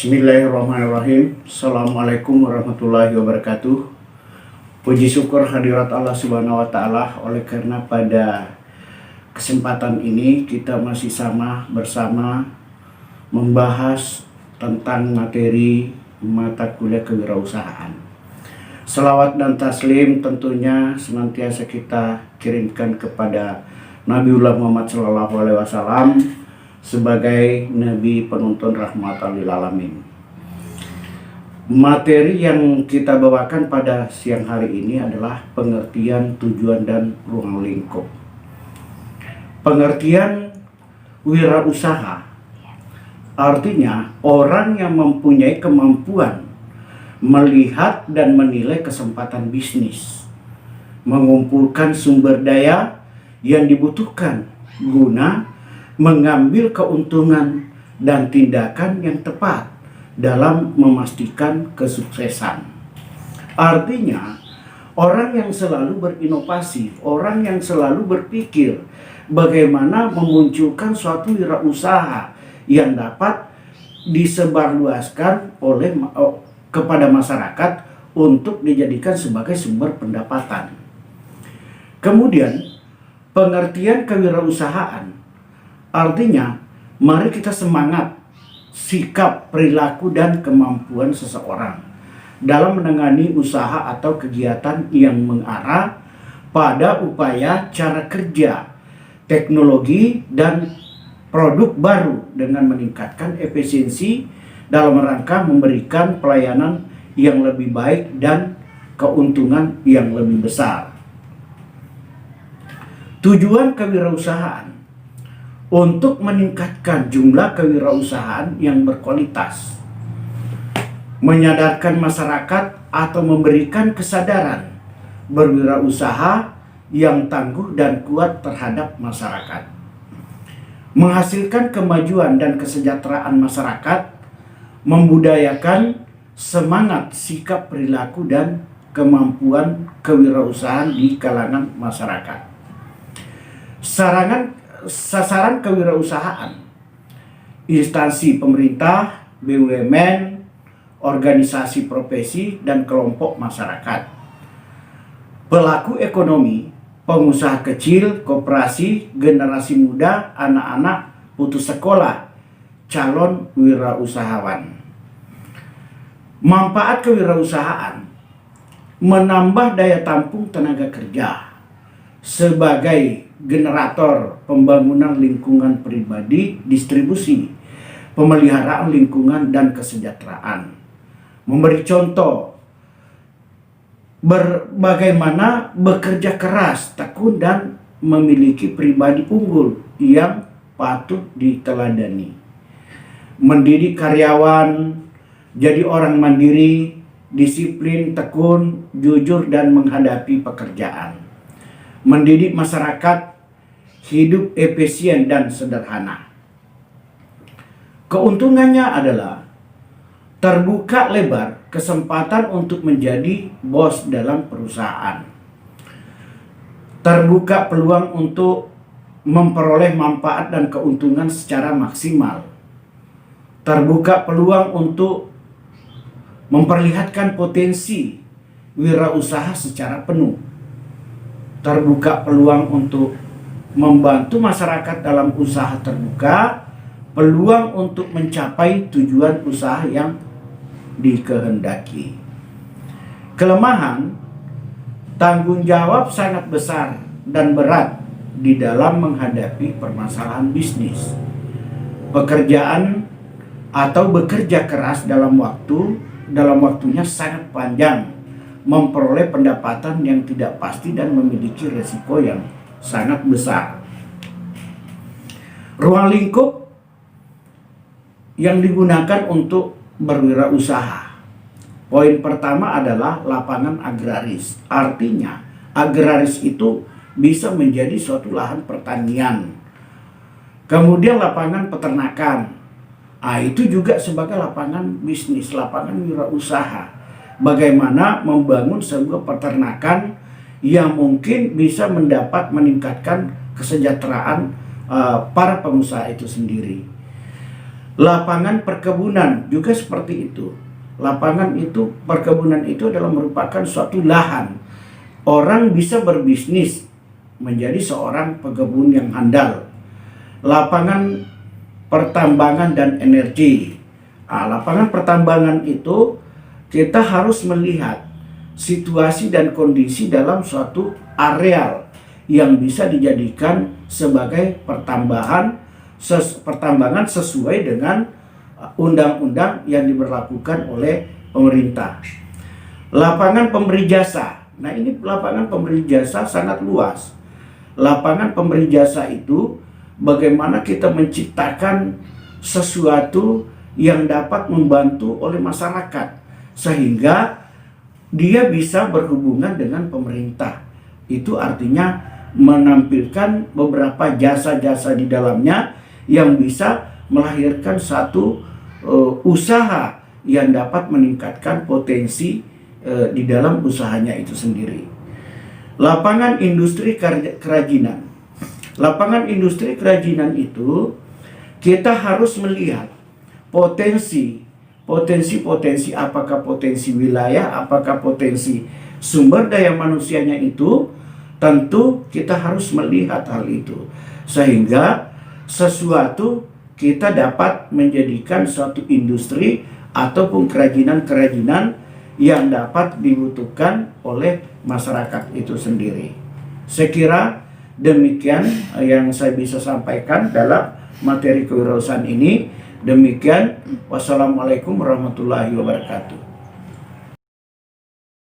Bismillahirrahmanirrahim. Assalamualaikum warahmatullahi wabarakatuh. Puji syukur hadirat Allah Subhanahu wa Ta'ala, oleh karena pada kesempatan ini kita masih bersama membahas tentang materi mata kuliah kewirausahaan. Selawat dan taslim tentunya senantiasa kita kirimkan kepada Nabiullah Muhammad SAW sebagai Nabi penuntun rahmatan lil alamin. Materi yang kita bawakan pada siang hari ini adalah pengertian, tujuan, dan ruang lingkup. Pengertian wirausaha artinya orang yang mempunyai kemampuan melihat dan menilai kesempatan bisnis, mengumpulkan sumber daya yang dibutuhkan guna mengambil keuntungan dan tindakan yang tepat dalam memastikan kesuksesan. Artinya, orang yang selalu berinovasi, orang yang selalu berpikir bagaimana memunculkan suatu wirausaha yang dapat disebarluaskan kepada masyarakat untuk dijadikan sebagai sumber pendapatan. Kemudian, pengertian kewirausahaan artinya, mari kita semangat sikap, perilaku, dan kemampuan seseorang dalam menangani usaha atau kegiatan yang mengarah pada upaya cara kerja, teknologi, dan produk baru dengan meningkatkan efisiensi dalam rangka memberikan pelayanan yang lebih baik dan keuntungan yang lebih besar. Tujuan kewirausahaan untuk meningkatkan jumlah kewirausahaan yang berkualitas, menyadarkan masyarakat atau memberikan kesadaran berwirausaha yang tangguh dan kuat terhadap masyarakat, menghasilkan kemajuan dan kesejahteraan masyarakat, membudayakan semangat, sikap, perilaku, dan kemampuan kewirausahaan di kalangan masyarakat. Sasaran kewirausahaan: instansi pemerintah, BUMN, organisasi profesi, dan kelompok masyarakat. Pelaku ekonomi, pengusaha kecil, koperasi, generasi muda, anak-anak putus sekolah, calon wirausahawan. Manfaat kewirausahaan: menambah daya tampung tenaga kerja sebagai generator pembangunan lingkungan pribadi, distribusi, pemeliharaan lingkungan, dan kesejahteraan. Memberi contoh bagaimana bekerja keras, tekun, dan memiliki pribadi unggul yang patut diteladani. Mendidik karyawan jadi orang mandiri, disiplin, tekun, jujur, dan menghadapi pekerjaan. Mendidik masyarakat hidup efisien dan sederhana. Keuntungannya adalah terbuka lebar kesempatan untuk menjadi bos dalam perusahaan. Terbuka peluang untuk memperoleh manfaat dan keuntungan secara maksimal. Terbuka peluang untuk memperlihatkan potensi wirausaha secara penuh. Terbuka peluang untuk membantu masyarakat dalam usaha terbuka, peluang untuk mencapai tujuan usaha yang dikehendaki. Kelemahan: tanggung jawab sangat besar dan berat di dalam menghadapi permasalahan bisnis. Pekerjaan atau bekerja keras dalam waktunya sangat panjang, memperoleh pendapatan yang tidak pasti, dan memiliki resiko yang sangat besar. Ruang lingkup yang digunakan untuk berwirausaha. Poin pertama adalah lapangan agraris. Artinya, agraris itu bisa menjadi suatu lahan pertanian. Kemudian lapangan peternakan. Itu juga sebagai lapangan bisnis, lapangan wirausaha. Bagaimana membangun sebuah peternakan yang mungkin bisa meningkatkan kesejahteraan para pengusaha itu sendiri. Lapangan perkebunan juga seperti itu. Lapangan itu, perkebunan itu adalah merupakan suatu lahan. Orang bisa berbisnis menjadi seorang pekebun yang handal. Lapangan pertambangan dan energi. Lapangan pertambangan itu kita harus melihat situasi dan kondisi dalam suatu areal yang bisa dijadikan sebagai pertambangan sesuai dengan undang-undang yang diberlakukan oleh pemerintah. Lapangan pemberi jasa. Nah, ini lapangan pemberi jasa sangat luas. Lapangan pemberi jasa itu bagaimana kita menciptakan sesuatu yang dapat membantu oleh masyarakat sehingga dia bisa berhubungan dengan pemerintah. Itu artinya menampilkan beberapa jasa-jasa di dalamnya yang bisa melahirkan satu usaha yang dapat meningkatkan potensi di dalam usahanya itu sendiri. Lapangan industri kerajinan. Lapangan industri kerajinan itu kita harus melihat potensi apakah potensi wilayah, apakah potensi sumber daya manusianya itu. Tentu kita harus melihat hal itu sehingga sesuatu kita dapat menjadikan suatu industri ataupun kerajinan-kerajinan yang dapat dibutuhkan oleh masyarakat itu sendiri. Saya kira demikian yang saya bisa sampaikan dalam materi kewirausahaan ini. Demikian, wassalamualaikum warahmatullahi wabarakatuh.